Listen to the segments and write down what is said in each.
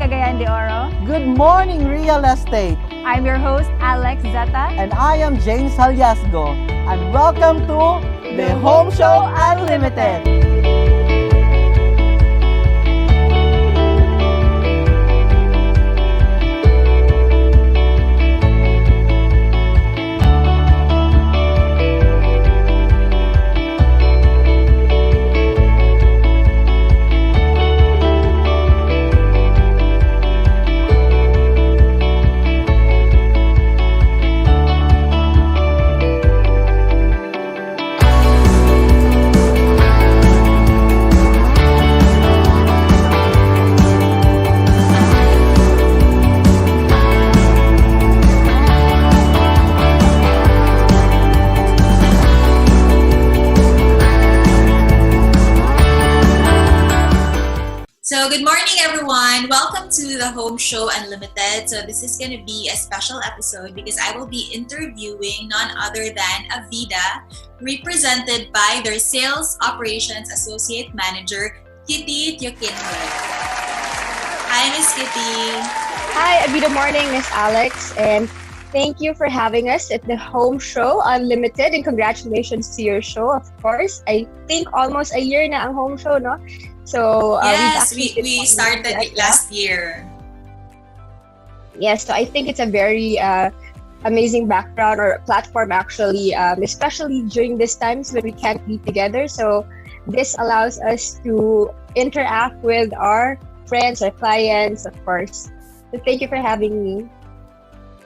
Cagayan de Oro. Good morning, real estate. I'm your host, Alex Zata. And I am James Haliasgo. And welcome to the Homeshow Unlimited. So good morning, everyone. Welcome to the Homeshow Unlimited. So this is going to be a special episode because I will be interviewing none other than Avida, represented by their Sales Operations Associate Manager, Kitty Tiukinhoy. Hi, Miss Kitty. Hi, Avida morning, Miss Alex, and thank you for having us at the Homeshow Unlimited, and congratulations to your show, of course. I think almost a year na ang Homeshow, no? So yes, we started it last year. Yes, so I think it's a very amazing background or platform actually, especially during these times when we can't be together. So this allows us to interact with our friends, our clients, of course. So thank you for having me.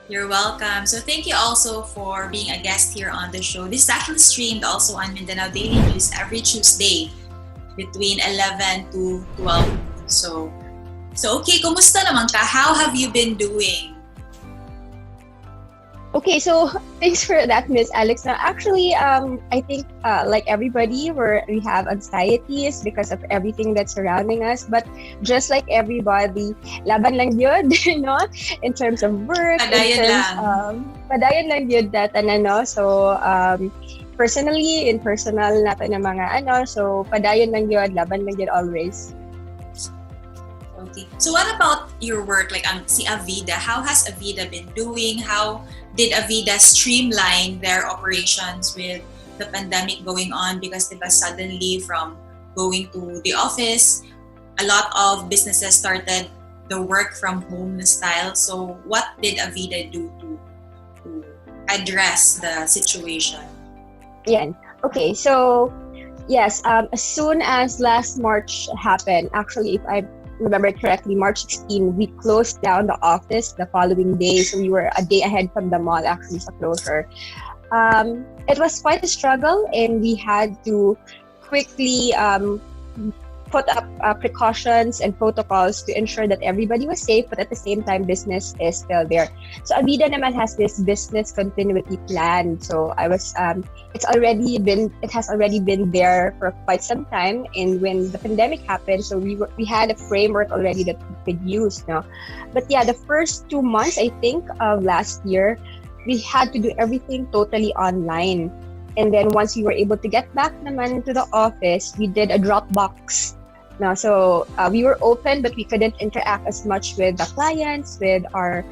You're welcome. So thank you also for being a guest here on the show. This is actually streamed also on Mindanao Daily News every Tuesday between 11 to 12. So okay, kumusta naman ka? How have you been doing? Okay, so thanks for that, Miss Alex. Now, actually, I think like everybody, we have anxieties because of everything that's surrounding us. But just like everybody, laban lang yun, no? In terms of work, padayon lang yun data na, no? So, personally, in personal natin ng mga so padayon lang yun, laban lang yun always. Okay. So what about your work, like si Avida? How has Avida been doing? How did Avida streamline their operations with the pandemic going on? Because diba, suddenly from going to the office, a lot of businesses started the work from home style. So what did Avida do to address the situation? Yeah. Okay, so yes, as soon as last March happened, actually, if I remember correctly, March 16, we closed down the office the following day. So we were a day ahead from the mall, actually, sa closure. It was quite a struggle, and we had to quickly put up precautions and protocols to ensure that everybody was safe, but at the same time, business is still there. So Avida naman has this business continuity plan. So it has already been there for quite some time. And when the pandemic happened, so we had a framework already that we could use, no? But yeah, the first 2 months, I think, of last year, we had to do everything totally online. And then once we were able to get back naman to the office, we did a Dropbox. Now, so we were open, but we couldn't interact as much with the clients, with our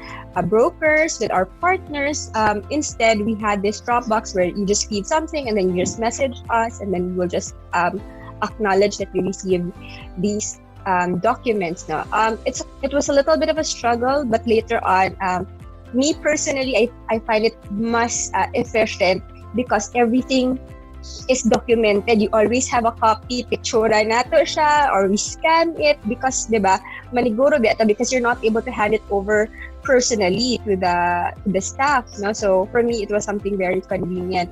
brokers, with our partners. Instead, we had this Dropbox where you just feed something and then you just message us, and then we'll just acknowledge that we received these documents. Now, it was a little bit of a struggle, but later on, me personally, I find it much efficient because everything is documented. You always have a copy, pictura nato siya, or we scan it because, diba, maniguro dito because you're not able to hand it over personally to the staff, no? So for me, it was something very convenient.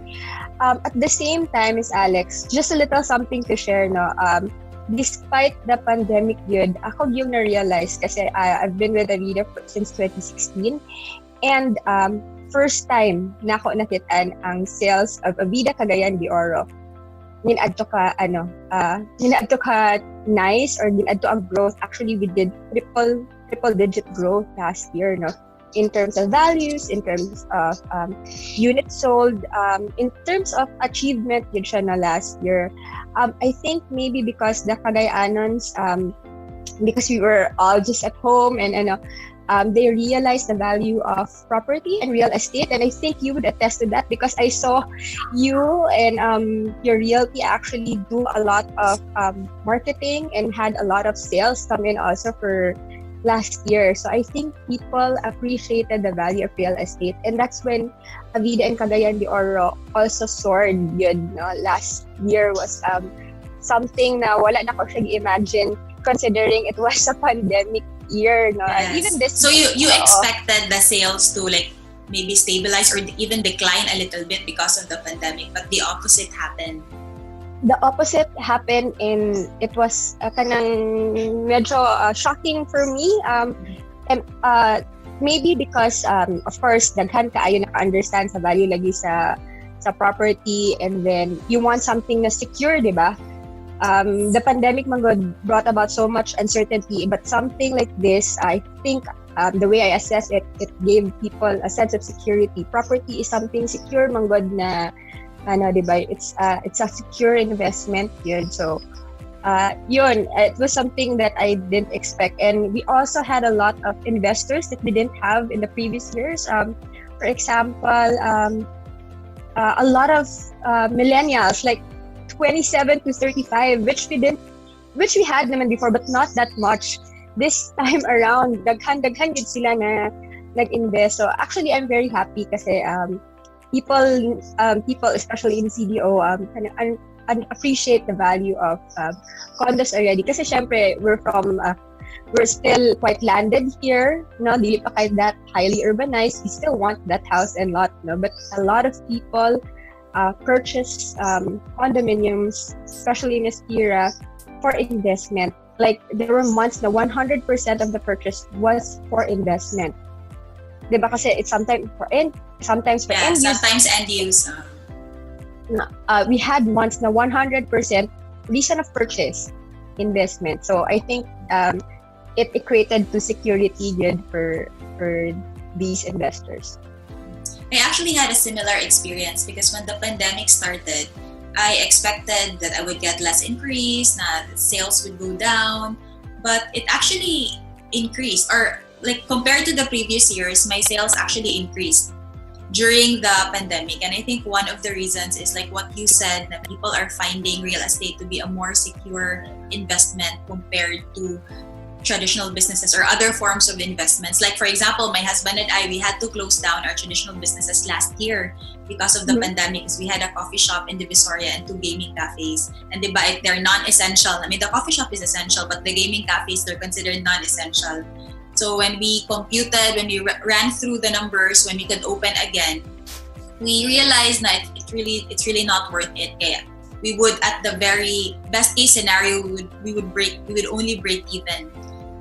At the same time, Miss Alex, just a little something to share, no? Despite the pandemic yun, ako yung na-realize kasi I've been with Avida since 2016, and first time na ako nakitaan ang sales of Avida Cagayan de Oro. Ginadto ka nice, or ginadto ang growth. Actually, we did triple digit growth last year, no? In terms of values, in terms of units sold, in terms of achievement yun siya na last year. I think maybe because the Cagayanons because we were all just at home, and they realized the value of property and real estate. And I think you would attest to that, because I saw you and your realty actually do a lot of marketing and had a lot of sales come in also for last year. So I think people appreciated the value of real estate, and that's when Avida and Cagayan de Oro also soared. Yun, no? Last year was something na wala na ko siya imagine, considering it was a pandemic year, no? Yes. And even this so you expected the sales to like maybe stabilize or even decline a little bit because of the pandemic, but the opposite happened. The opposite happened, and it was kanang medyo shocking for me. And maybe because of course daghan kaayo naka-understand sa value lagi sa property, and then you want something na secure, di ba? The pandemic brought about so much uncertainty, but something like this, I think the way I assess it, it gave people a sense of security. Property is something secure manggod na diba? It's a secure investment yun. So yun, it was something that I didn't expect. And we also had a lot of investors that we didn't have in the previous years. For example, a lot of millennials, like 27 to 35, which we had naman before, but not that much. This time around, daghan gid sila na nag-invest. So actually, I'm very happy kasi people, especially in CDO, appreciate the value of condos already. Kasi syempre, we're still quite landed here, no? Dili pa kayo that highly urbanized. We still want that house and lot, no? But a lot of people purchase condominiums, especially in this era, for investment. Like, there were months na 100% of the purchase was for investment. Diba kasi it's sometimes for end use. Sometimes end use. We had months na 100% reason of purchase investment. So I think it equated to security good for these investors. I actually had a similar experience because when the pandemic started, I expected that I would get less increase, na sales would go down, but it actually increased. Or like compared to the previous years, my sales actually increased during the pandemic. And I think one of the reasons is like what you said, that people are finding real estate to be a more secure investment compared to traditional businesses or other forms of investments. Like for example, my husband and I, we had to close down our traditional businesses last year because of the pandemic. We had a coffee shop in Divisoria and 2 gaming cafes. And diba, they're non-essential. I mean, the coffee shop is essential, but the gaming cafes, they're considered non-essential. So when we computed, when we ran through the numbers, when we could open again, we realized that it's really not worth it. Kaya we would, at the very best case scenario, we would only break even.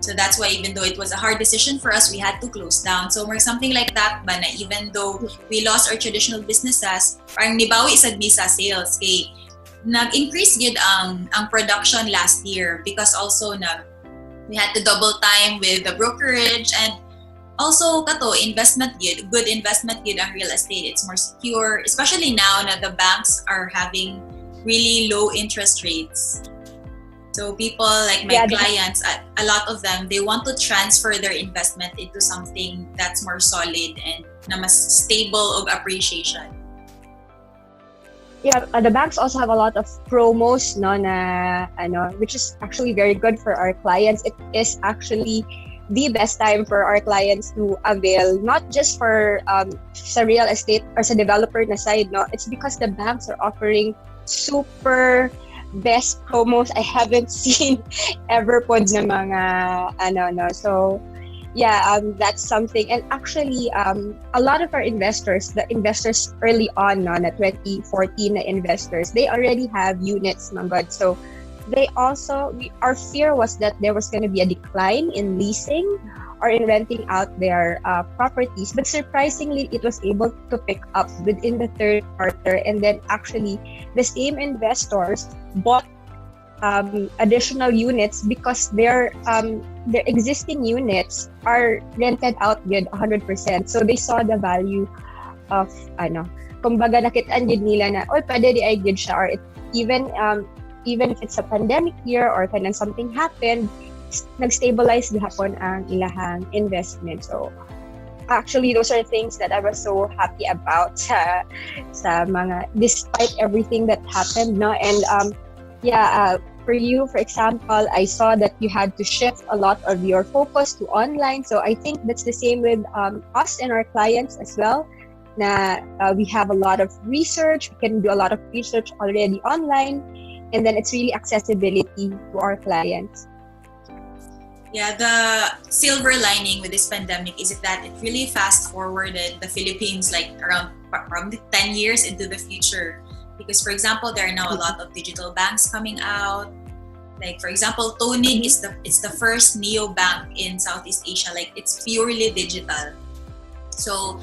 So that's why even though it was a hard decision for us, we had to close down. So we're something like that, ba na even though we lost our traditional businesses, parang nibawi sad mi sa sales. Kay nag-increase yun ang production last year because also we had to double time with the brokerage, and also investment yun, good investment yun ang real estate. It's more secure, especially now na the banks are having really low interest rates. So people like my clients, a lot of them, they want to transfer their investment into something that's more solid and na mas stable of appreciation. Yeah, the banks also have a lot of promos, no, which is actually very good for our clients. It is actually the best time for our clients to avail, not just for sa real estate or sa developer na side, no. It's because the banks are offering super best promos I haven't seen ever po na mga So yeah, that's something. And actually a lot of our investors, the investors early on na 2014 na investors, they already have units, manggod. So they also, our fear was that there was going to be a decline in leasing or in renting out their properties, but surprisingly it was able to pick up within the third quarter. And then actually the same investors bought additional units because their existing units are rented out good 100%. So they saw the value of kumbaga nakitaan gid nila na pwede di ay gid siya, or even if it's a pandemic year or kanang something happened, nag-stabilize gihapon ang ilahang investment. So actually, those are things that I was so happy about sa mga, despite everything that happened, no? And for you, for example, I saw that you had to shift a lot of your focus to online. So I think that's the same with us and our clients as well. We have a lot of research. We can do a lot of research already online, and then it's really accessibility to our clients. Yeah, the silver lining with this pandemic is that it really fast forwarded the Philippines like around probably 10 years into the future. Because for example, there are now a lot of digital banks coming out. Like for example, Tonig is the first neobank in Southeast Asia. Like it's purely digital. So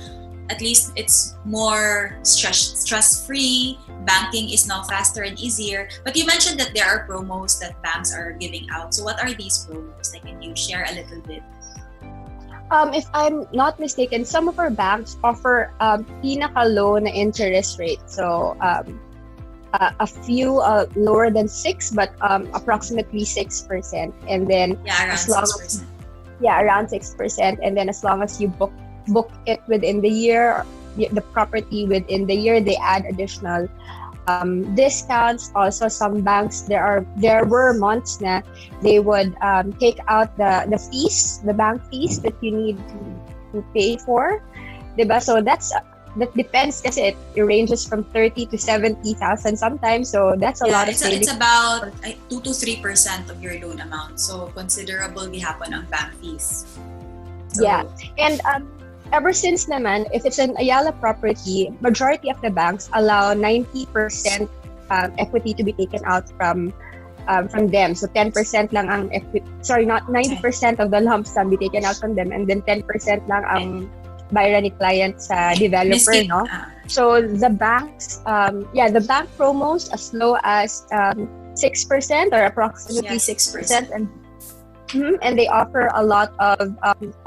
at least it's more stress-free. Banking is now faster and easier. But you mentioned that there are promos that banks are giving out. So what are these promos? Like, can you share a little bit? If I'm not mistaken, some of our banks offer pinaka-low na interest rate. So a few lower than 6, but approximately 6%. And then around 6%. Around 6%. And then as long as you book it within the year, the property within the year, they add additional discounts. Also, some banks, there were months na they would take out the fees, the bank fees that you need to pay for, diba? So that depends kasi it ranges from 30 to 70,000 sometimes. So that's a lot of savings. It's about 2 to 3% of your loan amount. So considerable gihapon ang bank fees. So, yeah, and ever since naman, if it's an Ayala property, majority of the banks allow 90% equity to be taken out from them. So 10% lang ang not 90% of the lump sum be taken out from them, and then 10% lang ang bayran ni client sa developer, no? So the banks, the bank promos as low as 6% or approximately 6%, and they offer a lot of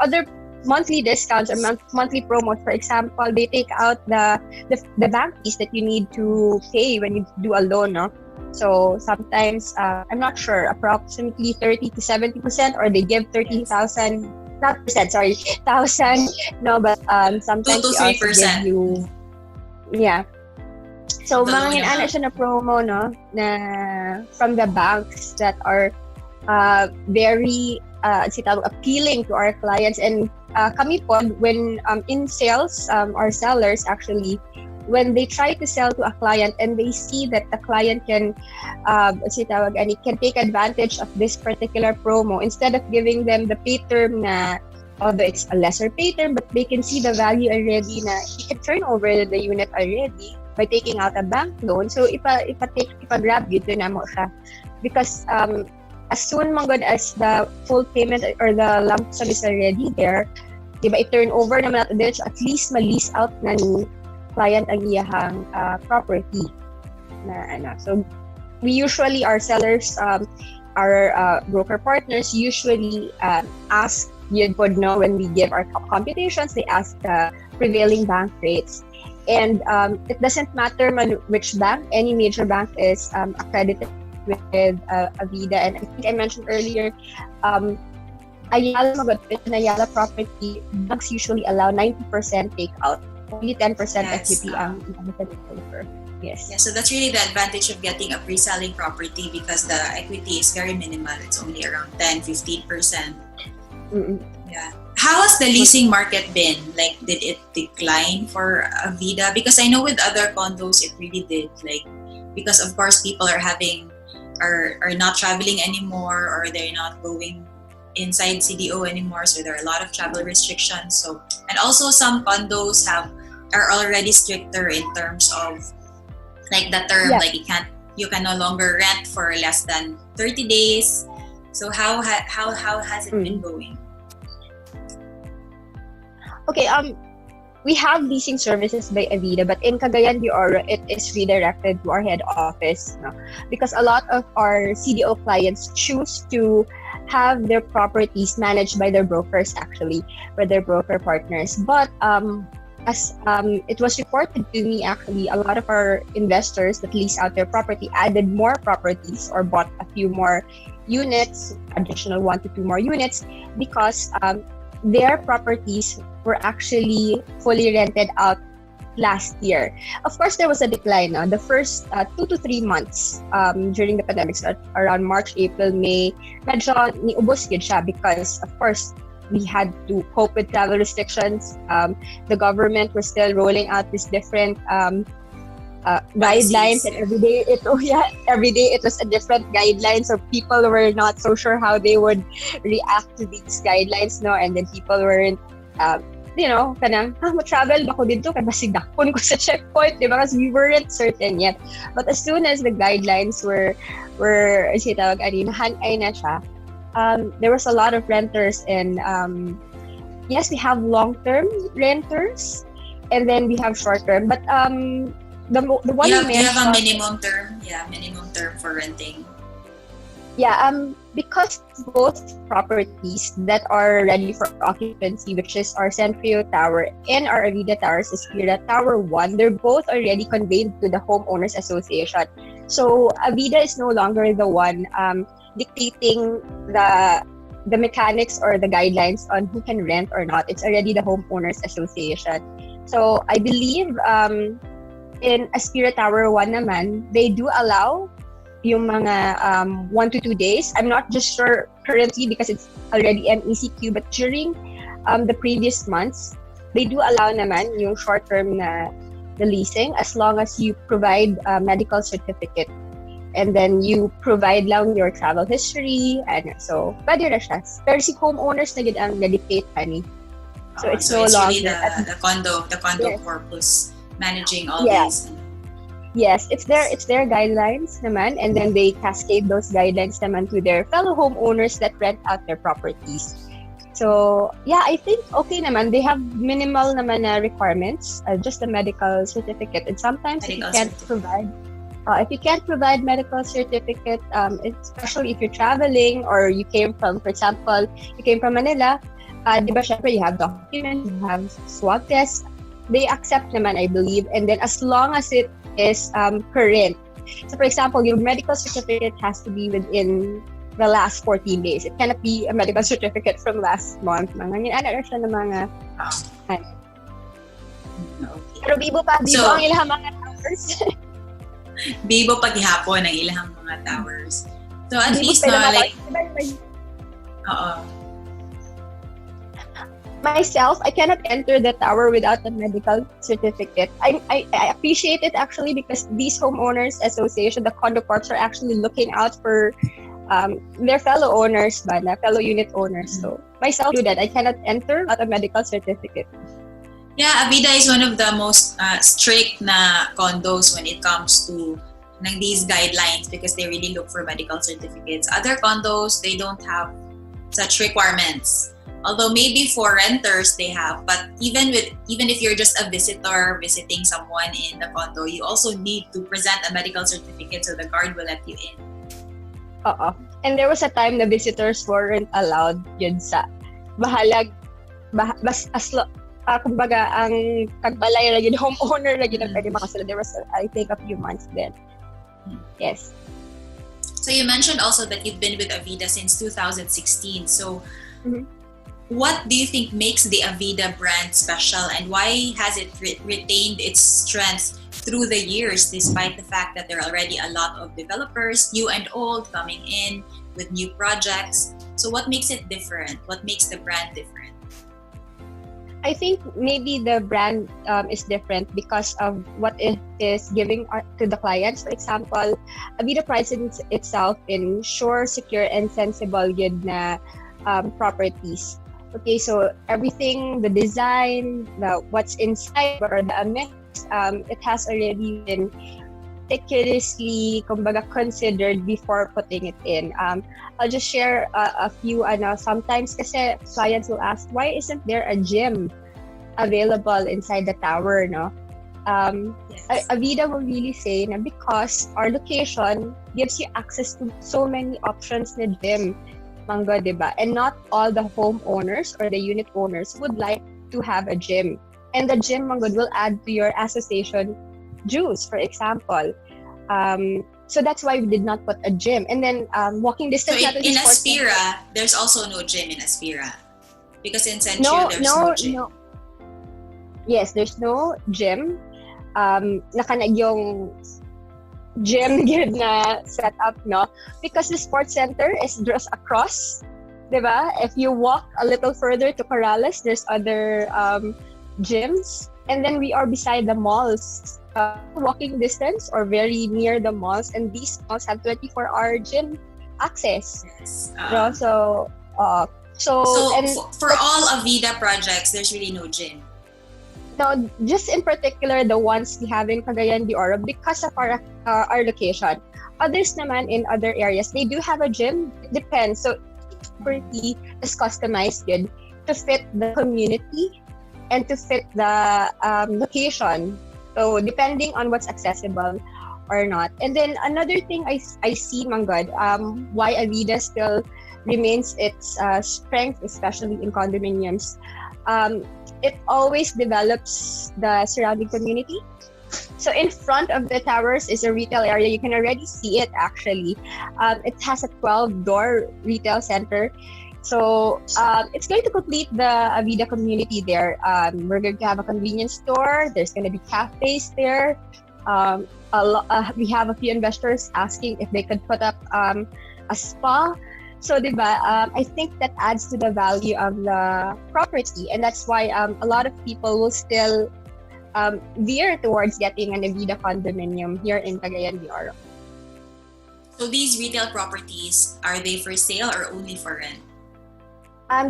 other monthly discounts or monthly promos. For example, they take out the bank fees that you need to pay when you do a loan, no? So sometimes, I'm not sure, approximately 30 to 70%, or they give 30,000, not percent, sorry, 1,000, no, but sometimes 2 to 3%. they also give you, yeah. So mga ginana siya na promo, no, na from the banks that are very appealing to our clients. And kami po, when in sales, our sellers actually, when they try to sell to a client and they see that the client can take advantage of this particular promo, instead of giving them the pay term na, although it's a lesser pay term, but they can see the value already na you can turn over the unit already by taking out a bank loan. So ipa-grab dito na mo siya, because as soon as the full payment or the lump sum is already there, diba, i-turn over naman natin dito, at least ma-lease out na ni client ang iyahang property. So we usually, our sellers, our broker partners usually ask, you would know when we give our computations, they ask the prevailing bank rates. And it doesn't matter which bank, any major bank is accredited with Avida. And I think I mentioned earlier, Ayala property, banks usually allow 90% takeout, only 10% equity ang developer. Yes. Yeah, so that's really the advantage of getting a pre-selling property, because the equity is very minimal. It's only around 10-15%. Yeah. How has the leasing market been? Like, did it decline for Avida? Because I know with other condos, it really did. Like, because of course people are not traveling anymore, or they're not going inside CDO anymore, so there are a lot of travel restrictions. So, and also some condos are already stricter in terms of like the term, like you can no longer rent for less than 30 days. So how has it been going? Okay, we have leasing services by Avida, but in Cagayan de Oro, it is redirected to our head office, no? Because a lot of our CDO clients choose to have their properties managed by their brokers, actually, by their broker partners. But as it was reported to me, actually, a lot of our investors that lease out their property added more properties or bought a few more units, additional 1 to 2 more units, because their properties were actually fully rented out last year. Of course, there was a decline. The first 2 to 3 months during the pandemic, so around March, April, May, medyo niubos yun siya because, of course, we had to cope with travel restrictions. The government was still rolling out these different guidelines, and every day it was a different guideline. So people were not so sure how they would react to these guidelines, no? And then people weren't, kanang, travel ba ko dito? Kaya basigdakon ko sa checkpoint, di ba? Because we weren't certain yet. But as soon as the guidelines were nahanay na siya, there was a lot of renters, and yes, we have long-term renters, and then we have short-term. But the one you have a minimum term for renting. Yeah, because both properties that are ready for occupancy, which is our Centrio Tower and our Avida Tower, Suspira Tower 1, they're both already conveyed to the Homeowners Association. So Avida is no longer the one dictating the mechanics or the guidelines on who can rent or not. It's already the Homeowners Association. So I believe in Aspira Tower 1 naman, they do allow yung mga 1 to 2 days. I'm not just sure currently because it's already MECQ, but during the previous months, they do allow naman yung short-term na the leasing as long as you provide a medical certificate. And then you provide lang your travel history, and so pwede na siya. Pero si homeowners na gid ang na-dictate ani. So it's no longer really the condo yes. corpus managing all yes. these. Yes, it's their guidelines naman, and then they cascade those guidelines naman to their fellow homeowners that rent out their properties. So yeah, I think okay naman. They have minimal naman na requirements, just a medical certificate, and sometimes if you can't provide medical certificate, especially if you're traveling or you came from, for example, Manila, di ba syempre you have documents, you have swab tests, they accept naman, I believe, and then as long as it is current. So for example, your medical certificate has to be within the last 14 days. It cannot be a medical certificate from last month. Mga siya ng mga pero bibo ang ilang mga towers. Bibo paghihapon ang ilang mga towers. So at bibo least myself, I cannot enter the tower without a medical certificate. I appreciate it actually because these homeowners association, the condo corps, are actually looking out for their fellow owners, fellow unit owners. So myself do that. I cannot enter without a medical certificate. Yeah, Avida is one of the most strict na condos when it comes to these guidelines because they really look for medical certificates. Other condos, they don't have such requirements. Although maybe for renters they have, but even if you're just a visitor visiting someone in the condo, you also need to present a medical certificate so the guard will let you in. And there was a time the visitors weren't allowed yun sa kumbaga ang tagbalay na yun, homeowner na yun ang pwede makasala. There was I think a few months then. Yes. So you mentioned also that you've been with Avida since 2016. So what do you think makes the Avida brand special, and why has it retained its strength through the years despite the fact that there are already a lot of developers, new and old, coming in with new projects? So what makes it different? What makes the brand different? I think maybe the brand is different because of what it is giving to the clients. For example, Avida prides itself in sure, secure, and sensible yun na properties. Okay, so everything, the design, what's inside, or the amenities, it has already been meticulously, kumbaga, considered before putting it in. I'll just share a few. Sometimes kasi clients will ask, why isn't there a gym available inside the tower? No, Yes. Avida will really say na because our location gives you access to so many options na gym. Diba? And not all the homeowners or the unit owners would like to have a gym. And the gym Manggod will add to your association dues, for example. So that's why we did not put a gym. And then walking So distance natin in sa sports center. Aspira, there's also no gym in Aspira. Because in Centrio, there's no gym. No. Yes, there's no gym. Nakanag yung gym yun na set up, no? Because the sports center is just across, diba? If you walk a little further to Corrales, there's other gyms. And then we are beside the malls, walking distance or very near the malls. And these malls have 24-hour gym access. Yes. So for all Avida projects, there's really no gym. no, just in particular the ones we have in Cagayan de Oro because of our location. Others naman in other areas, they do have a gym. It depends. So property is customized good to fit the community and to fit the location. So depending on what's accessible or not. And then another thing I see, Manggod, why Avida still remains its strength, especially in condominiums. It always develops the surrounding community. So in front of the towers is a retail area. You can already see it actually. It has a 12-door retail center. So it's going to complete the Avida community there. We're going to have a convenience store. There's going to be cafes there. We have a few investors asking if they could put up a spa. So, diba, I think that adds to the value of the property, and that's why a lot of people will still veer towards getting an Avida condominium here in Cagayan de Oro. So these retail properties, are they for sale or only for rent?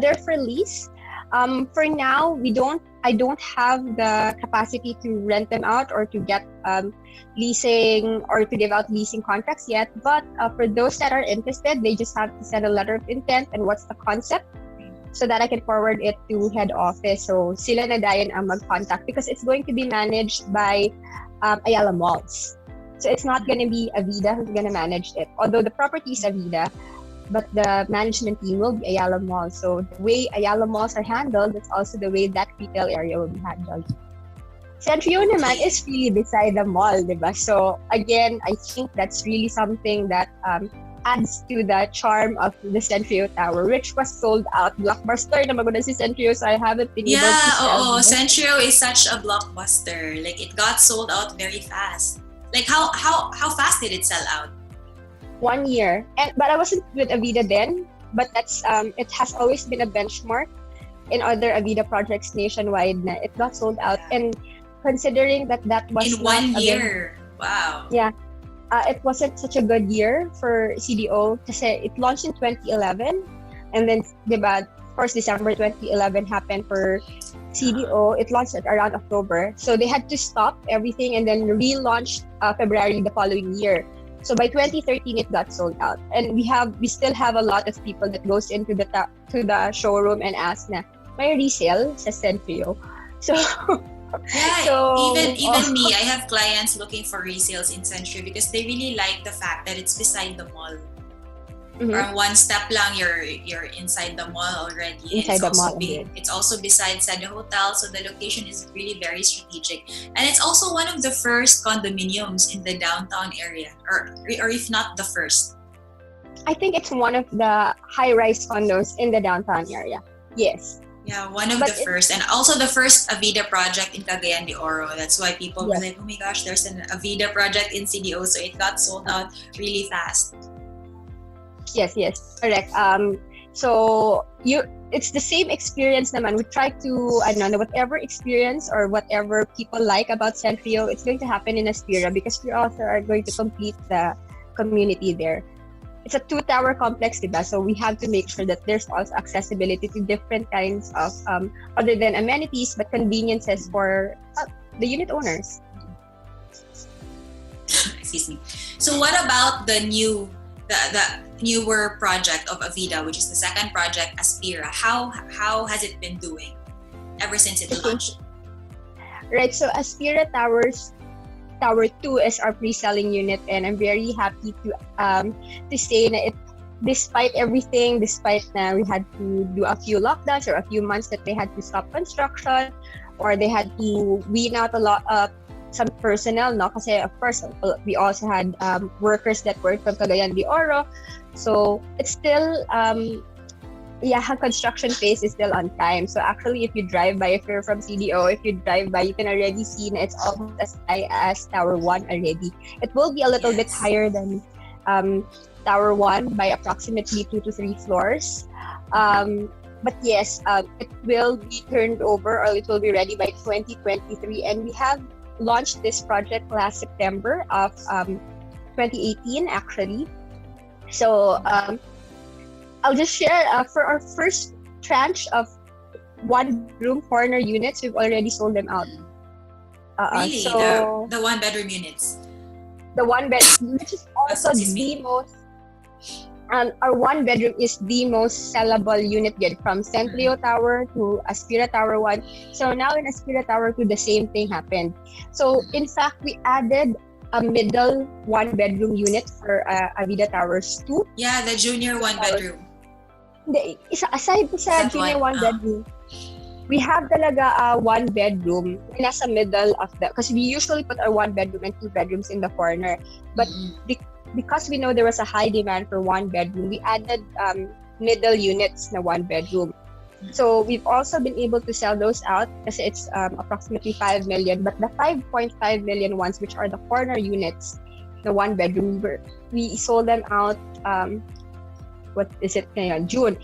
They're for lease. For now, I don't have the capacity to rent them out or to get leasing or to give out leasing contracts yet. But for those that are interested, they just have to send a letter of intent and what's the concept so that I can forward it to head office. So sila na dayon ang mag-contact because it's going to be managed by Ayala Malls. So it's not going to be Avida who's going to manage it. Although the property is Avida, but the management team will be Ayala Mall. So the way Ayala Malls are handled, that's also the way that retail area will be handled. Centrio naman is really beside the mall, diba? So again, I think that's really something that adds to the charm of the Centrio Tower, which was sold out. Blockbuster na maganda si Centrio, so I haven't been able to sell. Centrio is such a blockbuster. Like it got sold out very fast. Like how fast did it sell out? 1 year, but I wasn't with Avida then. But that's it has always been a benchmark in other Avida projects nationwide. Na it got sold out, and considering that was in 1 year, wow. Yeah, it wasn't such a good year for CDO kasi it launched in 2011, and then diba, of course December 2011 happened for CDO. It launched at around October, so they had to stop everything and then relaunch February the following year. So by 2013, it got sold out, and we still have a lot of people that goes into the showroom and ask na may resale sa Centrio. So yeah, even me, I have clients looking for resales in Centrio because they really like the fact that it's beside the mall. Mm-hmm. Or one step lang, you're inside the mall already. Inside the mall. It's also beside the hotel, so the location is really very strategic. And it's also one of the first condominiums in the downtown area, or if not the first. I think it's one of the high-rise condos in the downtown area. Yes. Yeah, one of the first, and also the first Avida project in Cagayan de Oro. That's why people were like, oh my gosh, there's an Avida project in CDO, so it got sold out really fast. Yes, correct. So it's the same experience naman. We try to, whatever experience or whatever people like about Centrio, it's going to happen in Aspira because we also are going to complete the community there. It's a 2-tower complex, diba? So we have to make sure that there's also accessibility to different kinds of, other than amenities, but conveniences for the unit owners. Excuse me. So what about the newer project of Avida, which is the second project, Aspira? How has it been doing ever since it launched? Right, so Aspira Tower 2 is our pre-selling unit, and I'm very happy to say that despite everything, despite na we had to do a few lockdowns or a few months that they had to stop construction, or they had to wean out a lot of some personnel, no? Kasi of course, we also had workers that worked from Cagayan de Oro. So it's still, construction phase is still on time. So actually, if you drive by, if you're from CDO, if you drive by, you can already see na it's almost as high as Tower 1 already. It will be a little bit higher than Tower 1 by approximately 2 to 3 floors. But yes, it will be turned over, or it will be ready by 2023. And we have launched this project last September of 2018, actually. So I'll just share for our first tranche of one-room corner units, we've already sold them out. Really? So the one-bedroom units? The one-bedroom, which is also the most... our one bedroom is the most sellable unit yet, from Centrio Tower to Aspira Tower 1. So now in Aspira Tower 2, the same thing happened. So in fact, we added a middle one bedroom unit for Avida Towers 2. Yeah, the junior one bedroom. Aside sa junior one bedroom, we have talaga a one bedroom nasa middle of the, because we usually put our one bedroom and two bedrooms in the corner. But because we know there was a high demand for one bedroom, we added middle units na one bedroom. So we've also been able to sell those out kasi it's approximately 5 million. But the 5.5 million ones, which are the corner units, the one bedroom, we sold them out, June.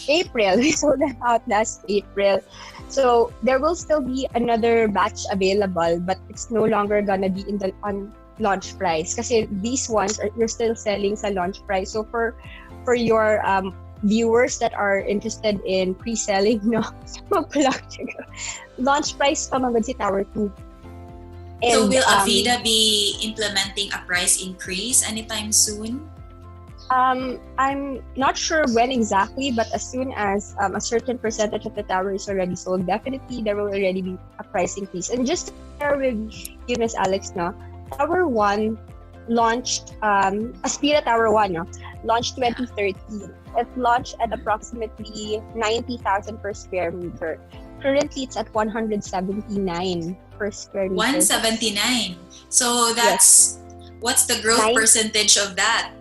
April, we sold them out last April. So there will still be another batch available, but it's no longer gonna be on launch price kasi these ones you're still selling sa launch price. So for your viewers that are interested in pre-selling, no, launch price pa magod si Tower 2. And, so will Avida be implementing a price increase anytime soon? I'm not sure when exactly, but as soon as a certain percentage of the tower is already sold, definitely there will already be a price increase. And just to share with you, Ms. Alex, no, Tower 1 launched, Aspira Tower 1, no, launched 2013. It launched at approximately 90,000 per square meter. Currently, it's at 179 per square meter. 179. So that's, what's the growth percentage of that?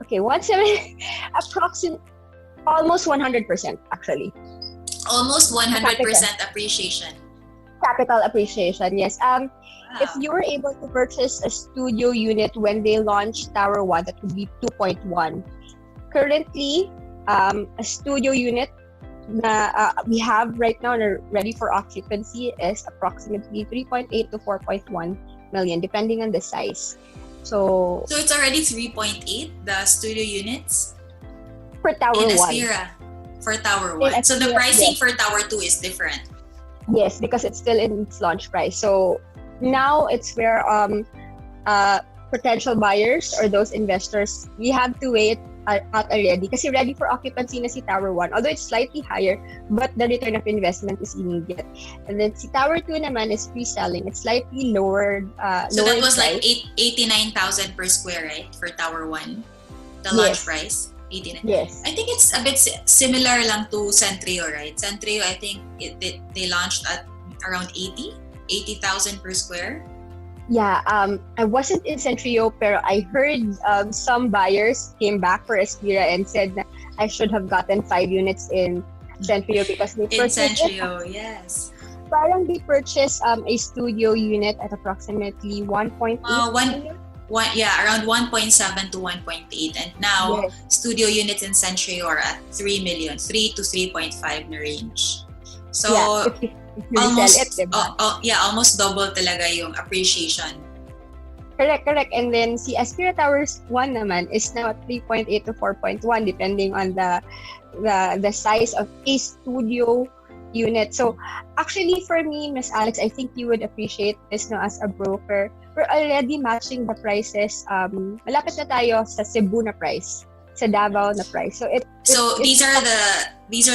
Okay, 170, almost 100% actually. Almost 100% appreciation. Capital appreciation, yes. Wow. If you were able to purchase a studio unit when they launched Tower 1, that would be 2.1. Currently, a studio unit na we have right now and ready for occupancy is approximately 3.8 to 4.1 million, depending on the size. So it's already 3.8, the studio units? For Tower 1. In Aspira, for Tower 1. So the pricing for Tower 2 is different? Yes, because it's still in its launch price. So now it's where potential buyers or those investors, we have to wait out already kasi ready for occupancy na si Tower 1. Although it's slightly higher, but the return of investment is immediate. And then si Tower 2 naman is pre-selling. It's slightly lower. So that was price. like 89,000 per square, right? For Tower 1? The launch price? 89. Yes. I think it's a bit similar lang to Centrio, right? Centrio, I think they launched at around 80,000 per square. Yeah, I wasn't in Centrio, pero I heard some buyers came back for Aspira and said that I should have gotten 5 units in Centrio because they purchased yes. Parang they purchased a studio unit at approximately 1.8 million. Around 1.7 to 1.8, and now studio units in Centrio are at 3 million, 3 to 3.5 na range. So almost double talaga yung appreciation. Correct. And then si Aspira Towers 1 naman is now at 3.8 to 4.1 depending on the size of a studio unit. So actually for me, Miss Alex, I think you would appreciate this no as a broker. We're already matching the prices. Malapit na tayo sa Cebu na price, sa Davao na price. So these are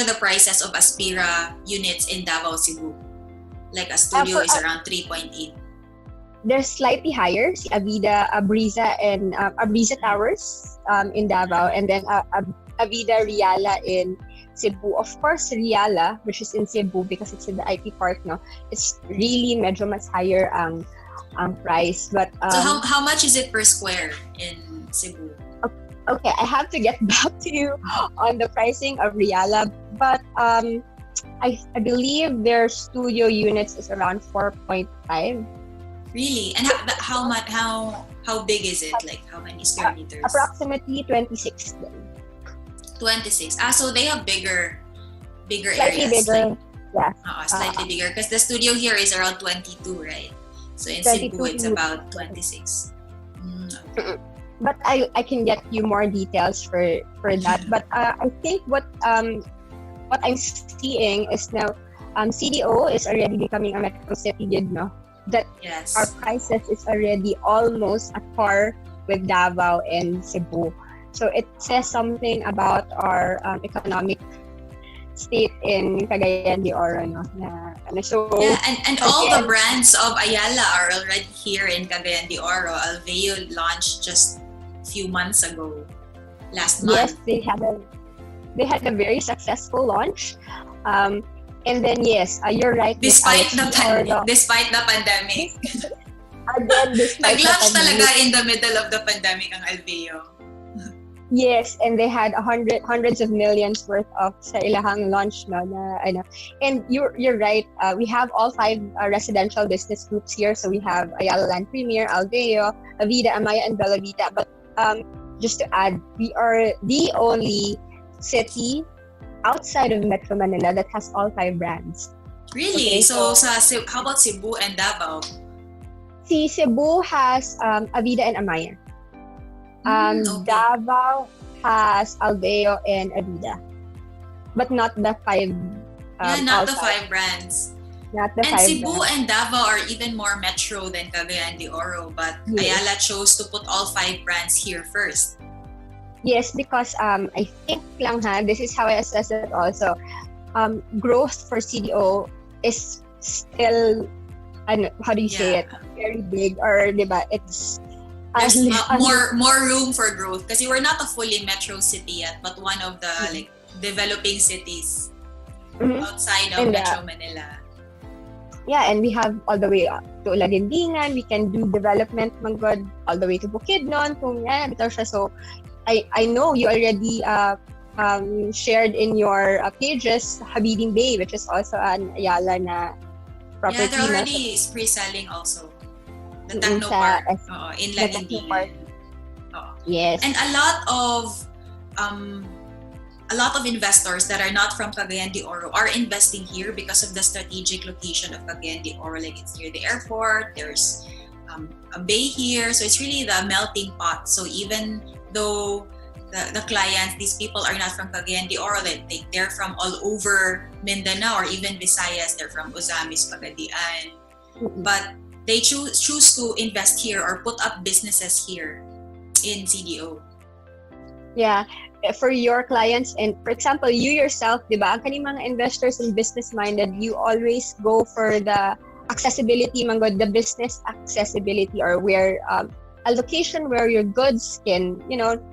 the prices of Aspira units in Davao, Cebu. Like a studio is around 3.8. They're slightly higher. Si Avida, Abriza, and Abriza Towers in Davao, and then Avida Riala in Cebu. Of course, Riala, which is in Cebu because it's in the IT park, no, it's really medyo mas higher ang price. But So how much is it per square in Cebu? okay, I have to get back to you on the pricing of Riala, but I believe their studio units is around 4.5. Really? And how big is it? Like how many square meters? Approximately 26. 26. So they have bigger Slightly areas. bigger. Yeah. Slightly bigger because the studio here is around 22, right? So in Cebu it's about 26. Okay. But I can get you more details for that. But I think what I'm seeing is now CDO is already becoming a metro city, no? That Yes. our prices is already almost at par with Davao and Cebu. So it says something about our economic state in Cagayan de Oro, no? So Yeah, and all the brands of Ayala are already here in Cagayan de Oro. Alveo launched just a few months ago, last month. yes, they had a very successful launch. And then yes, you're right. Despite Alex, despite the pandemic. again, despite the Nag-launch talaga pandemic. in the middle of the pandemic ang Alveo. Yes, and they had hundreds of millions worth of sa ilahang launch, no, na ano. And you're right. We have all 5 residential business groups here. So we have Ayala Land Premier, Alveo, Avida, Amaya, and Bella Vita. But just to add, we are the only city outside of Metro Manila that has all 5 brands. Really? Okay, So how about Cebu and Davao? Si Cebu has Avida and Amaya. Okay. Davao has Alveo and Avida, but not the 5. Not all the 5 brands. Not the And 5 Cebu brands. and Davao are even more metro than Cagayan de Oro, but Yes. Ayala chose to put all 5 brands here first. Yes, because I think lang this is how I assess it also. Growth for CDO is still, how do you say it? Very big, or diba? It's There's more room for growth kasi we're not a fully metro city yet, but one of the like developing cities outside of And, Metro Manila. Yeah, and we have all the way to Lagindingan. We can do development manggod all the way to Bukidnon. Bitaw siya. So I know you already shared in your pages Habibing Bay, which is also an Ayala na property. Yeah, they're already pre-selling also. The Techno sa Park in the Techno Park. Lagindingan. Yes. And a lot of investors that are not from Cagayan de Oro are investing here because of the strategic location of Cagayan de Oro. Like it's near the airport, there's a bay here, so it's really the melting pot. So even though the clients, these people are not from Cagayan de Oro, they're from all over Mindanao or even Visayas, they're from Ozamis, Pagadian, but they choose to invest here or put up businesses here in CDO. Yeah, for your clients, and for example, you yourself, di ba, ang kaning mga investors and business-minded, you always go for the accessibility, manggod, the business accessibility, or where a location where your goods can,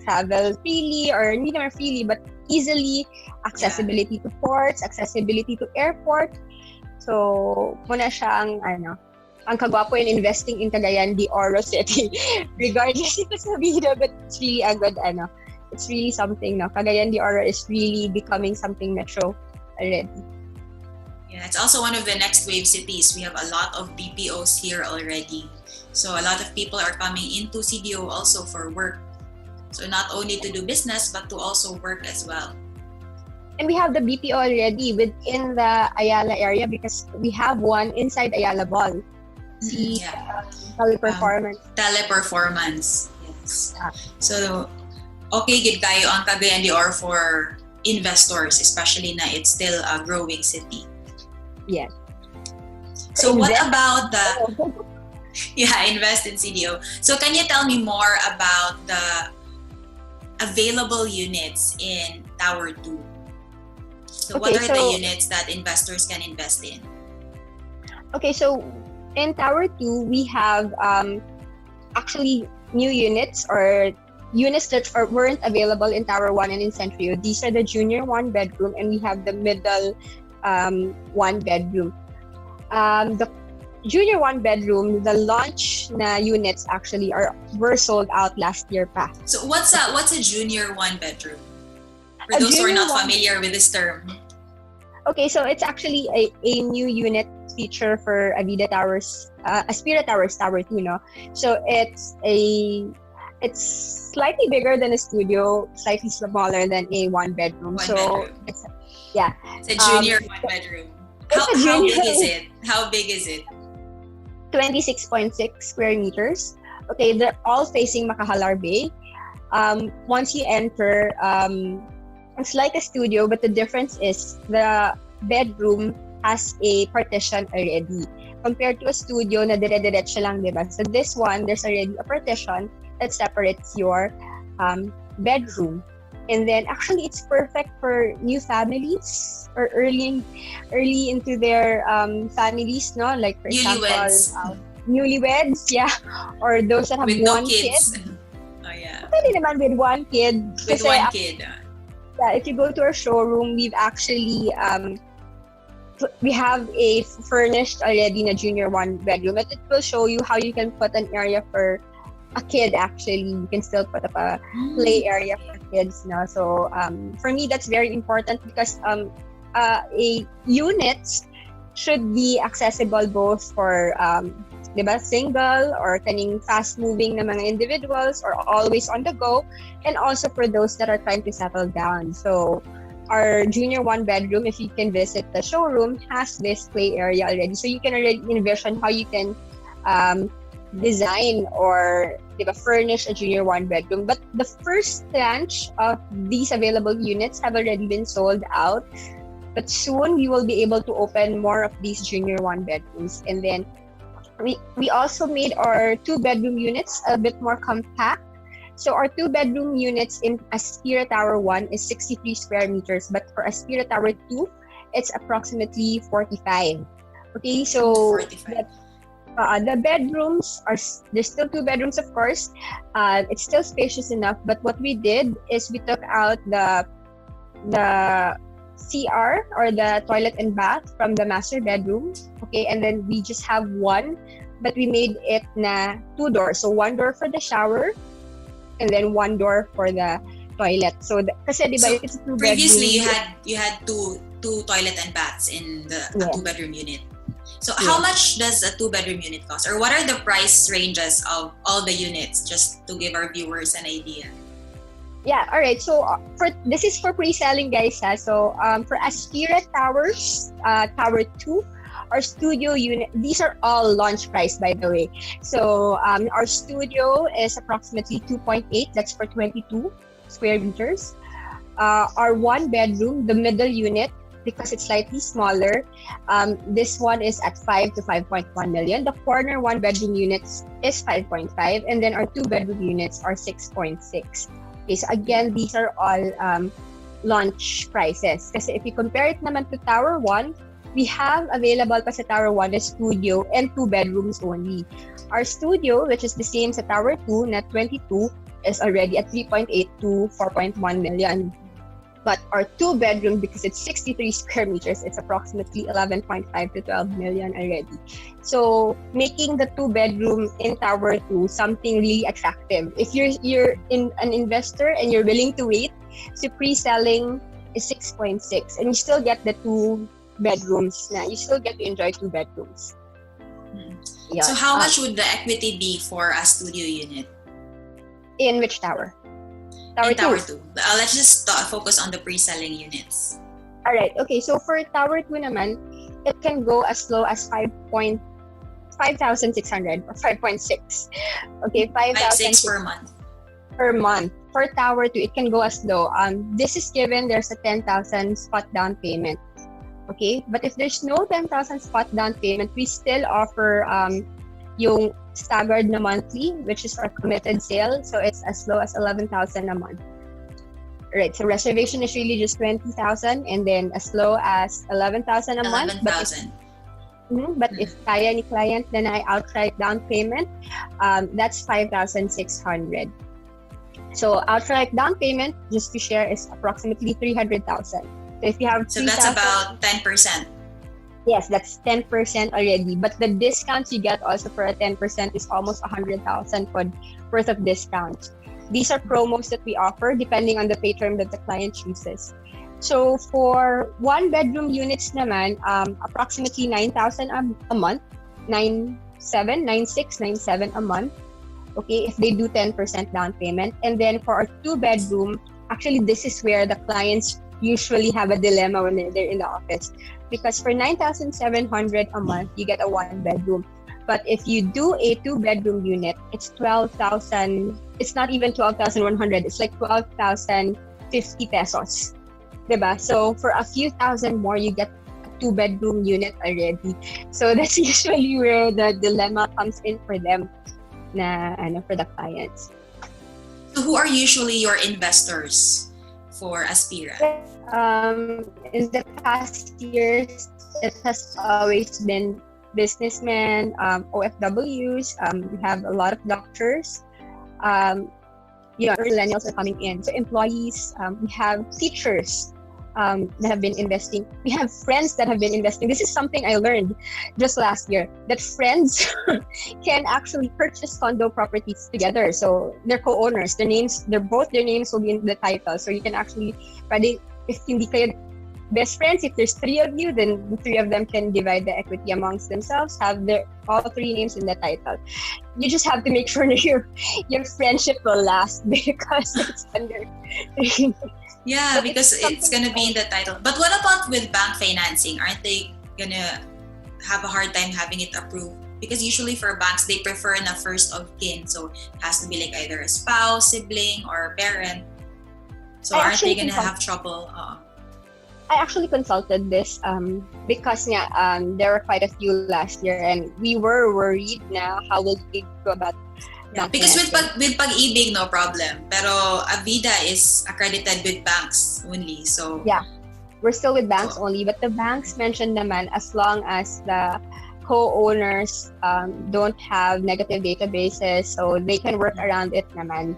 travel freely, or hindi naman freely, but easily, accessibility to ports, accessibility to airport. So, muna siya ang kagwapo in investing in Cagayan de Oro City, regardless if it's Avida, but it's really a good, it's really something, no? Cagayan de Oro is really becoming something metro already. Yeah, it's also one of the next wave cities. We have a lot of BPOs here already. So a lot of people are coming into CDO also for work. So not only to do business, but to also work as well. And we have the BPO already within the Ayala area because we have one inside Ayala Mall. Teleperformance. Teleperformance, yes. So, okay, gid kayo ang Cagayan de Oro for investors, especially na it's still a growing city. Yes. So what about invest in CDO. So can you tell me more about the available units in Tower 2? So what are the units that investors can invest in? Okay, so in Tower 2, we have actually new units or units that weren't available in Tower 1 and in Centrio. These are the junior one bedroom, and we have the middle one bedroom. The junior one bedroom, the launch na units actually were sold out last year pa. So what's a junior one bedroom? For those who are not familiar with this term. Okay, so it's actually a new unit feature for Avida Towers, Aspira Towers, Tower 2, no? So it's slightly bigger than a studio, slightly smaller than a one bedroom. It's a junior one bedroom. How big is it? 26.6 square meters. Okay, they're all facing Makahalar Bay. Once you enter, it's like a studio, but the difference is the bedroom has a partition already. Compared to a studio na dire-diretso lang, diba? So this one, there's already a partition that separates your bedroom. And then actually it's perfect for new families or early into their families, no? Like for example, newlyweds, yeah. Or those that have with one no kids. kid. Oh yeah. Pwede naman with one kid. With one kid. Yeah, if you go to our showroom, we've actually we have a furnished already na junior one bedroom, and it will show you how you can put an area for a kid. Actually, you can still put up a play area for kids now. So for me, that's very important because a units should be accessible both for diba, single or kaning fast-moving na mga individuals or always on the go, and also for those that are trying to settle down. So our junior one bedroom, if you can visit the showroom, has this play area already. So you can already envision how you can design or diba, furnish a junior one bedroom. But the first tranche of these available units have already been sold out. But soon we will be able to open more of these junior one bedrooms. And then we also made our 2-bedroom units a bit more compact. So our 2-bedroom units in Aspira Tower 1 is 63 square meters, but for Aspira Tower 2, it's approximately 45. Okay, so 45. The bedrooms there's still 2 bedrooms, of course. It's still spacious enough, but what we did is we took out the CR or the toilet and bath from the master bedroom, okay, and then we just have one, but we made it na 2 doors. So 1 door for the shower, and then 1 door for the toilet. So kasi diba, it's a 2-bedroom. Previously, you had two toilet and baths in the 2-bedroom unit. So how much does a 2-bedroom unit cost, or what are the price ranges of all the units, just to give our viewers an idea? Yeah, all right. So this is for pre-selling, guys. So for Aspira Towers, Tower 2, our studio unit, these are all launch price, by the way. So our studio is approximately 2.8. That's for 22 square meters. Our 1-bedroom, the middle unit, because it's slightly smaller, this one is at 5 to 5.1 million. The corner 1-bedroom units is 5.5, and then our 2-bedroom units are 6.6. Okay, so again, these are all launch prices. Kasi if you compare it naman to Tower 1, we have available pa sa Tower 1 a studio and 2 bedrooms only. Our studio, which is the same sa Tower 2, na 22, is already at 3.8 to 4.1 million. But our 2-bedroom, because it's 63 square meters, it's approximately 11.5 to 12 million already. So making the 2-bedroom in Tower 2 something really attractive. If you're an investor and you're willing to wait, so pre-selling is 6.6, and you still get the 2 bedrooms. Now you still get to enjoy 2 bedrooms. Yeah. So how much would the equity be for a studio unit? In which tower? Tower 2. Let's just focus on the pre-selling units. Alright, okay. So for Tower 2 naman, it can go as low as 5,600 or 5.6. Okay, 5,600 per month. Per month. For Tower 2, it can go as low. This is given there's a 10,000 spot down payment. Okay, but if there's no 10,000 spot down payment, we still offer yung staggered na monthly, which is our committed sale. So it's as low as 11,000 a month. Right, so reservation is really just 20,000, and then as low as 11,000 a month. 11,000. But if kaya ni client na outright down payment, that's 5,600. So outright down payment, just to share, is approximately 300,000. So if you have So that's about 10%. Yes, that's 10% already. But the discounts you get also for a 10% is almost 100,000 worth of discounts. These are promos that we offer depending on the pay term that the client chooses. So for one bedroom units naman, approximately 9,000 a month, 9,700, 9,600, 9,700 a month. Okay, if they do 10% down payment. And then for our two bedroom, actually this is where the clients usually have a dilemma when they're in the office. Because for 9,700 a month, you get a one bedroom. But if you do a two bedroom unit, it's 12,000. It's not even 12,100. It's like 12,050 pesos. Diba? So for a few thousand more, you get a two bedroom unit already. So that's usually where the dilemma comes in for them, for the clients. So who are usually your investors for Aspira? In the past years, it has always been businessmen, OFWs. We have a lot of doctors. Millennials are coming in. So employees, we have teachers that have been investing. We have friends that have been investing. This is something I learned just last year, that friends can actually purchase condo properties together. So they're co-owners. Their names will be in the title. So you can actually, if hindi kayo best friends, if there's three of you, then the three of them can divide the equity amongst themselves, have all three names in the title. You just have to make sure that your friendship will last because it's under three. Yeah, But because it's going to be in the title. But what about with bank financing? Aren't they going to have a hard time having it approved? Because usually for banks, they prefer na first of kin. So it has to be like either a spouse, sibling, or parent. So aren't they going to have trouble? I actually consulted this because there were quite a few last year and we were worried na how will we go about. Yeah, because with Pag-ibig, no problem. Pero Avida is accredited with banks only. So yeah, we're still with banks only. But the banks mentioned naman, as long as the co-owners don't have negative databases, so they can work around it naman.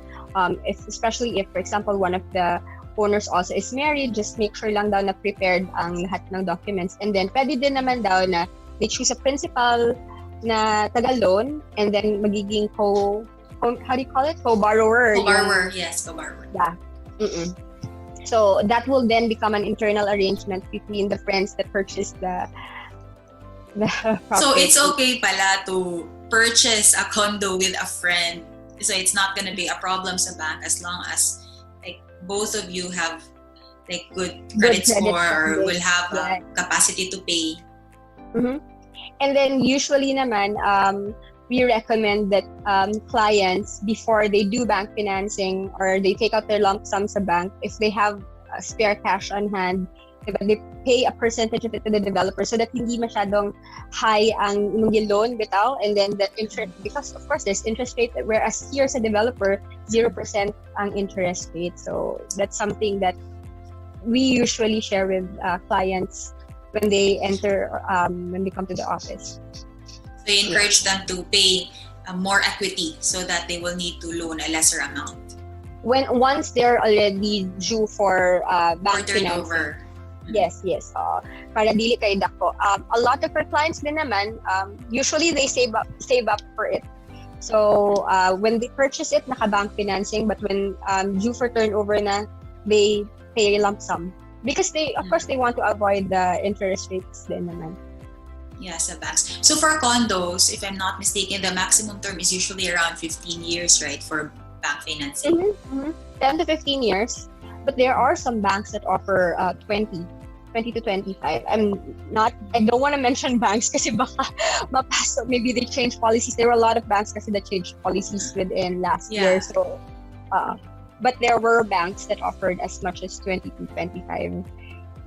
Especially if, for example, one of the owners also is married, just make sure lang daw na prepared ang lahat ng documents. And then pwede din naman daw na they choose a principal na taga-loan and then magiging how do you call it? Co-borrower. Co-borrower, yes, co-borrower. Yeah. So that will then become an internal arrangement between the friends that purchased the property. So it's okay pala to purchase a condo with a friend. So it's not gonna be a problem sa bank as long as like both of you have like good credit score or will have a capacity to pay. Mm-hmm. And then usually naman, we recommend that clients, before they do bank financing or they take out their lump sum sa bank, if they have spare cash on hand, they pay a percentage of it to the developer so that hindi masyadong high ang yung loan bitaw, and then the interest, because of course there's interest rate, whereas here sa developer 0% ang interest rate. So that's something that we usually share with clients when they enter, when they come to the office. So you encourage them to pay more equity so that they will need to loan a lesser amount. Once they're already due for bank turnover. Yes. Para dili kay dako. A lot of our clients din naman, usually they save up for it. So when they purchase it, naka-bank financing, but when due for turnover na, they pay lump sum. Because of course, they want to avoid the interest rates din naman. Yeah, sa banks. So for condos, if I'm not mistaken, the maximum term is usually around 15 years, right, for bank financing? 10 to 15 years. But there are some banks that offer 20 to 25. I don't want to mention banks kasi baka mapasok. Maybe they change policies. There were a lot of banks kasi that changed policies within last year. So, but there were banks that offered as much as 20 to 25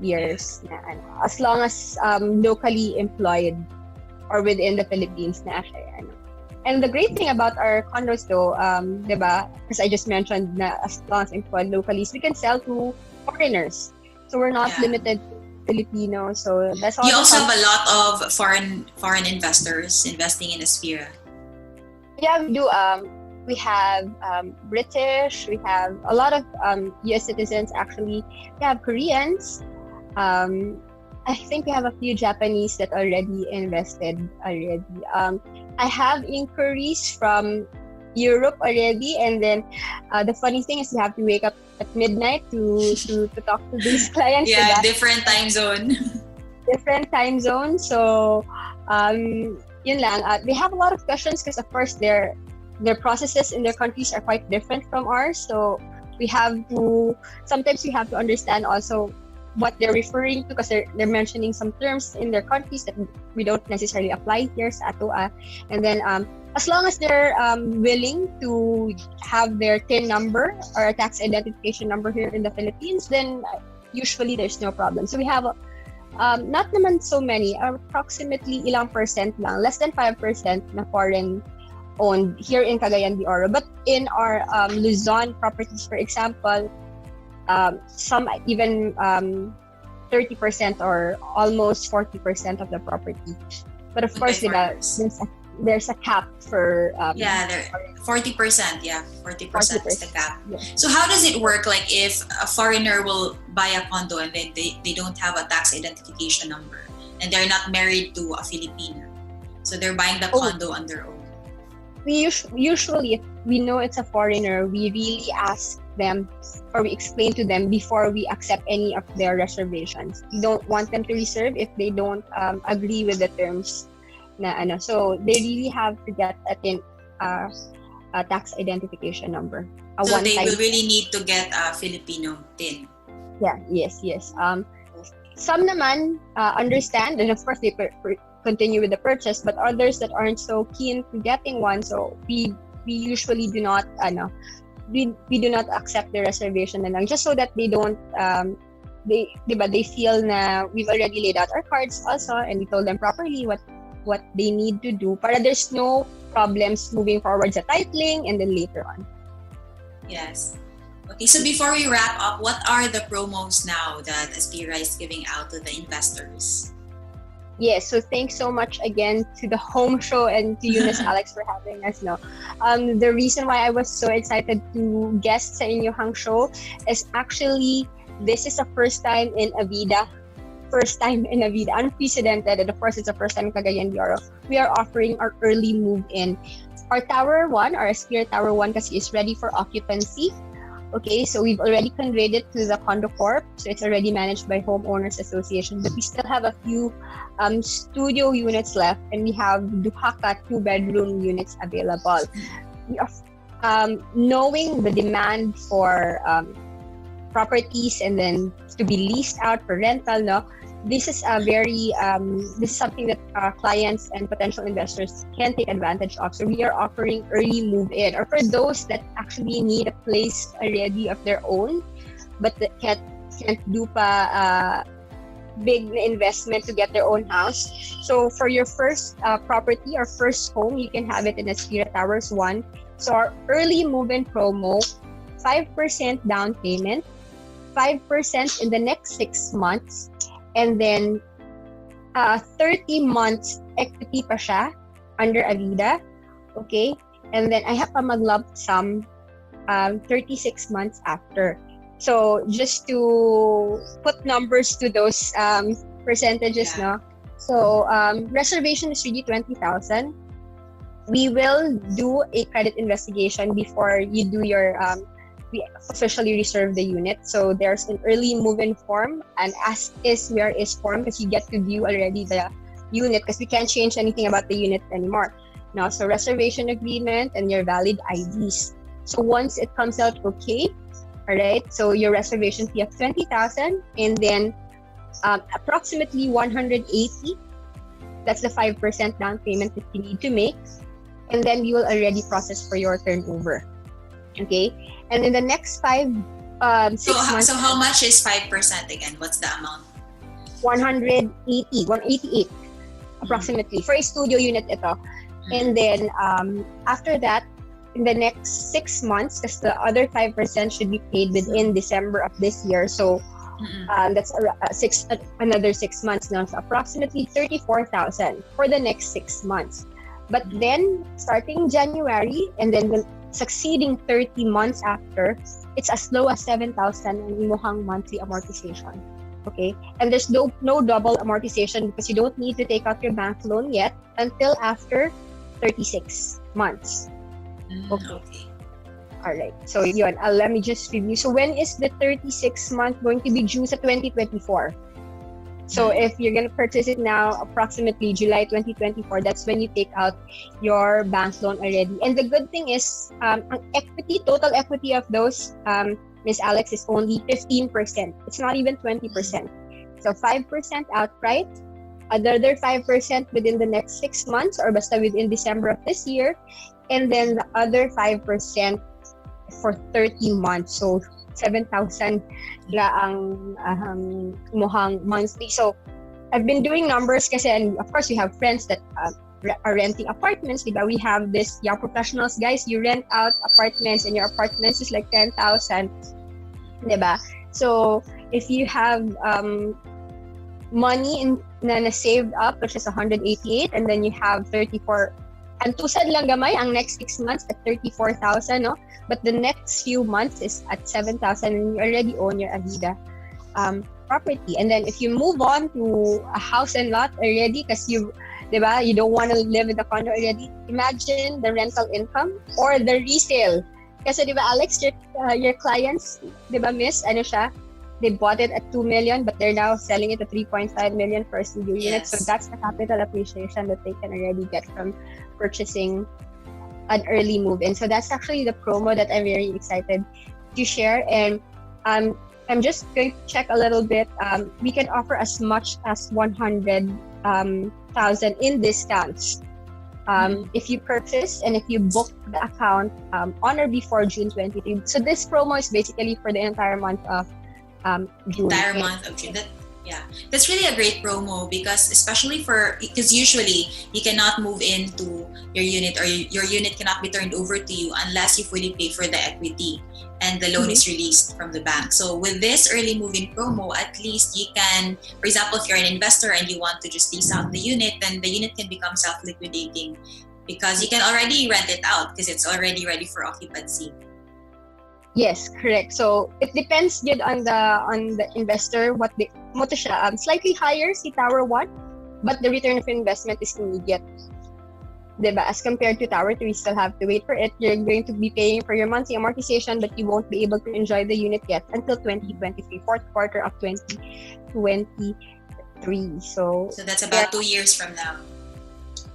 years na, as long as locally employed or within the Philippines na siya. And the great thing about our condos though, diba, because I just mentioned na as long as employed locally, we can sell to foreigners. So we're not limited to Filipinos. So that's all. You also have a lot of foreign investors investing in Aspira. Yeah, we do. we have British, we have a lot of US citizens actually, we have Koreans. I think we have a few Japanese that already invested already. I have inquiries from Europe already, and then the funny thing is you have to wake up at midnight to talk to these clients. Yeah, So different time zone. different time zone. So yun lang. They have a lot of questions because of course their processes in their countries are quite different from ours. So sometimes we have to understand also what they're referring to, because they're mentioning some terms in their countries that we don't necessarily apply here sa ato. And then as long as they're willing to have their TIN number or a tax identification number here in the Philippines, then usually there's no problem. So we have not naman so many, approximately ilang percent lang, less than 5% na foreign owned here in Cagayan de Oro. But in our Luzon properties, for example, some even 30% or almost 40% of the property. But of course, there's a cap for there 40%. Yeah, 40% is the cap. Yeah. So how does it work? Like if a foreigner will buy a condo and then they don't have a tax identification number and they're not married to a Filipino, so they're buying the condo on their own. We usually, if we know it's a foreigner, we really ask them or we explain to them before we accept any of their reservations. We don't want them to reserve if they don't agree with the terms. So they really have to get a tax identification number. So they will really need to get a Filipino TIN. Yeah, yes. Some naman understand, and of course they continue with the purchase, but others that aren't so keen to getting one, so we usually do not we do not accept the reservation na lang, just so that they don't they feel na we've already laid out our cards also and we told them properly what they need to do para there's no problems moving forward sa titling and then later on. Yes. Okay, so before we wrap up, what are the promos now that Aspira is giving out to the investors? Yes, so thanks so much again to the Homeshow and to you, Miss Alex, for having us. The reason why I was so excited to guest sa inyong show is actually this is the first time in Avida, unprecedented, and of course it's the first time in Cagayan de Oro. We are offering our early move-in. Our Tower 1, our Aspira Tower 1 kasi is ready for occupancy. Okay, so we've already conveyed it to the Condo Corp, so it's already managed by Homeowners Association, but we still have a few studio units left, and we have Duhaka 2-bedroom units available. We are knowing the demand for properties and then to be leased out for rental, this is a very this is something that clients and potential investors can take advantage of. So we are offering early move-in, or for those that actually need a place already of their own, but that can't do pa big investment to get their own house. So for your first property or first home, you can have it in Aspira Towers 1. So our early move-in promo, 5% down payment, 5% in the next 6 months, and then 30 months equity pa siya under Avida. Okay? And then I have a lump sum 36 months after. So just to put numbers to those percentages, So reservation is really 20,000. We will do a credit investigation before you do your we officially reserve the unit. So there's an early move-in form and as is where is form, because you get to view already the unit because we can't change anything about the unit anymore. Now, so reservation agreement and your valid IDs. So once it comes out okay, all right, so your reservation fee of 20,000 and then approximately 180. That's the 5% down payment that you need to make. And then we will already process for your turnover. Okay, and in the next 6 months. So how much is 5% again? What's the amount? 188 approximately for a studio unit ito. And then after that, in the next 6 months, because the other 5% should be paid within December of this year. So that's another 6 months now. So approximately 34,000 for the next 6 months. But then starting January and then succeeding 30 months after, it's as low as 7,000 ang imuhang monthly amortization. Okay? And there's no double amortization because you don't need to take out your bank loan yet until after 36 months. Okay. Alright. So yun, let me just review. So when is the 36 month going to be due sa 2024? So if you're going to purchase it now, approximately July 2024, that's when you take out your bank loan already. And the good thing is, ang equity, total equity of those, Miss Alex, is only 15%. It's not even 20%. So 5% outright, another 5% within the next 6 months or basta within December of this year, and then the other 5% for 30 months. So 7,000 la ang muhang monthly. So I've been doing numbers kasi, and of course we have friends that are renting apartments, diba? We have this young professionals, guys, you rent out apartments and your apartments is like 10,000, diba? So if you have money na saved up, which is 188, and then you have 34, ang tusad lang gamay ang next 6 months at 34,000, no? But the next few months is at 7,000 and you already own your Avida property. And then if you move on to a house and lot already, because you don't want to live in the condo already, imagine the rental income or the resale. Kasi diba, Alex, your clients, diba, miss, ano siya? They bought it at 2 million, but they're now selling it at 3.5 million for a studio unit. So that's the capital appreciation that they can already get from purchasing an early move-in. So that's actually the promo that I'm very excited to share. And I'm just going to check a little bit. We can offer as much as 100,000 in discounts if you purchase and if you book the account on or before June 23. So this promo is basically for the entire month of June. Entire month of June. That's really a great promo because usually you cannot move into your unit or your unit cannot be turned over to you unless you fully pay for the equity and the loan is released from the bank. So with this early move-in promo, at least you can, for example, if you're an investor and you want to just lease out the unit, then the unit can become self-liquidating because you can already rent it out because it's already ready for occupancy. Yes, correct. So it depends yun on the investor what siya, slightly higher si Tower 1, but the return of investment is immediate. Diba? As compared to Tower 3, you still have to wait for it. You're going to be paying for your monthly amortization, but you won't be able to enjoy the unit yet until 2023, fourth quarter of 2023. So that's about 2 years from now.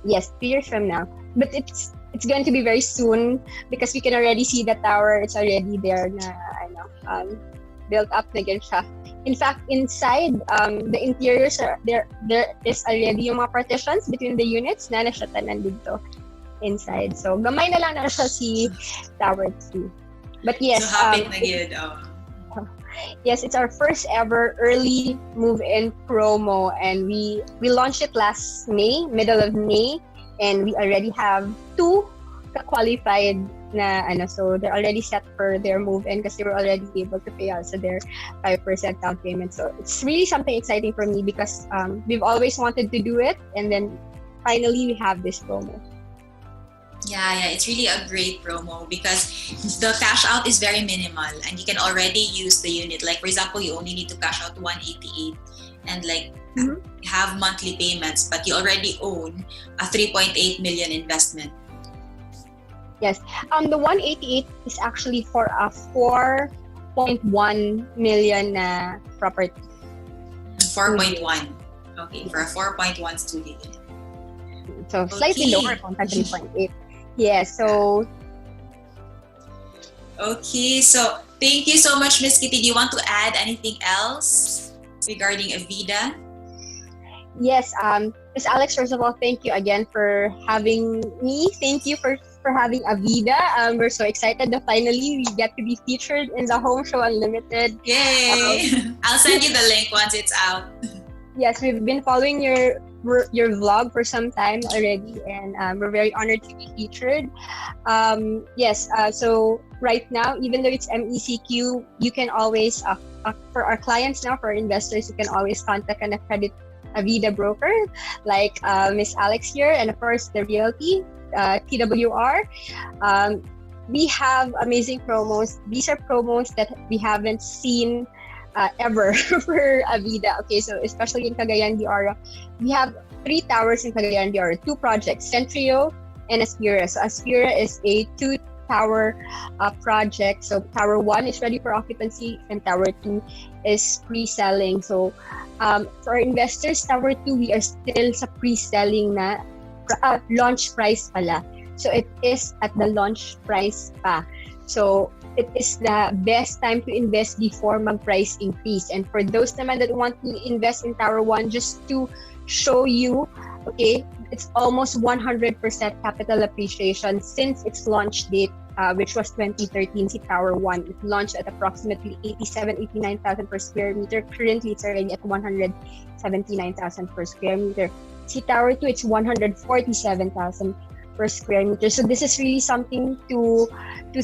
Yes, 2 years from now. But it's going to be very soon because we can already see the tower. It's already there na built up na gan siya. In fact, inside the interiors there is already yung mga partitions between the units na siya tanan dito inside. So gamay na lang na siya si Tower 2. But yes, so happy na gyud. Yes, it's our first ever early move-in promo, and we launched it last May, middle of May, and we already have 2 qualified na so they're already set for their move-in because they were already able to pay also their 5% down payment. So it's really something exciting for me because we've always wanted to do it, and then finally we have this promo. Yeah, it's really a great promo because the cash out is very minimal and you can already use the unit. Like for example, you only need to cash out 188 and have monthly payments, but you already own a 3.8 million investment. Yes, the 188 is actually for a 4.1 million property. 4.1. Okay, for a 4.1 studio unit. So slightly lower compared to 3.8. Yeah, so okay, so thank you so much, Miss Kitty. Do you want to add anything else regarding Avida? Yes, Miss Alex, first of all, thank you again for having me. Thank you for having Avida. We're so excited that finally we get to be featured in the Homeshow Unlimited. Yay! I'll send you the link once it's out. Yes, we've been following your vlog for some time already, and we're very honored to be featured. So right now, even though it's MECQ, you can always, for our clients now, for our investors, you can always contact an accredited Avida broker like Miss Alex here, and of course the Realty, TWR. we have amazing promos. These are promos that we haven't seen ever for Avida. Okay, so especially in Cagayan de Oro, we have 3 towers in Cagayan de Oro, 2 projects, Centrio and Aspira. So Aspira is a 2-tower project. So Tower 1 is ready for occupancy and Tower 2 is pre-selling. So for our investors, Tower 2, we are still sa pre-selling na launch price pala. So it is at the launch price pa. So it is the best time to invest before mag-price increase. And for those naman that want to invest in Tower 1, just to show you, okay, it's almost 100% capital appreciation since its launch date, which was 2013. Si Tower 1, it launched at approximately 89,000 per square meter. Currently, it's already at 179,000 per square meter. Si Tower 2, it's 147,000 per square meter. So this is really something to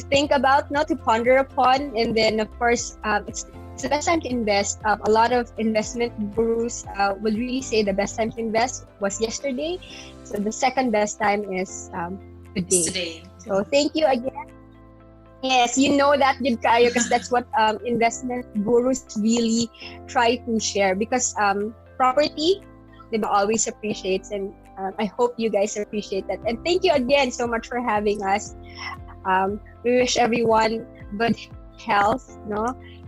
think about, to ponder upon. And then, of course, it's the best time to invest. A lot of investment gurus will really say the best time to invest was yesterday. So the second best time is today. So thank you again. Yes, you know that, good kayo, because that's what investment gurus really try to share. Because property, diba, always appreciates, and I hope you guys appreciate that. And thank you again so much for having us. We wish everyone good health,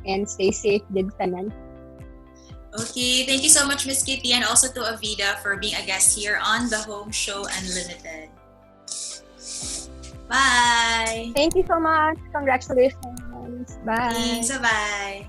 and stay safe din tanan. Okay, thank you so much, Miss Kitty, and also to Avida for being a guest here on the Home Show Unlimited. Bye! Thank you so much. Congratulations. Bye. Thanks, bye!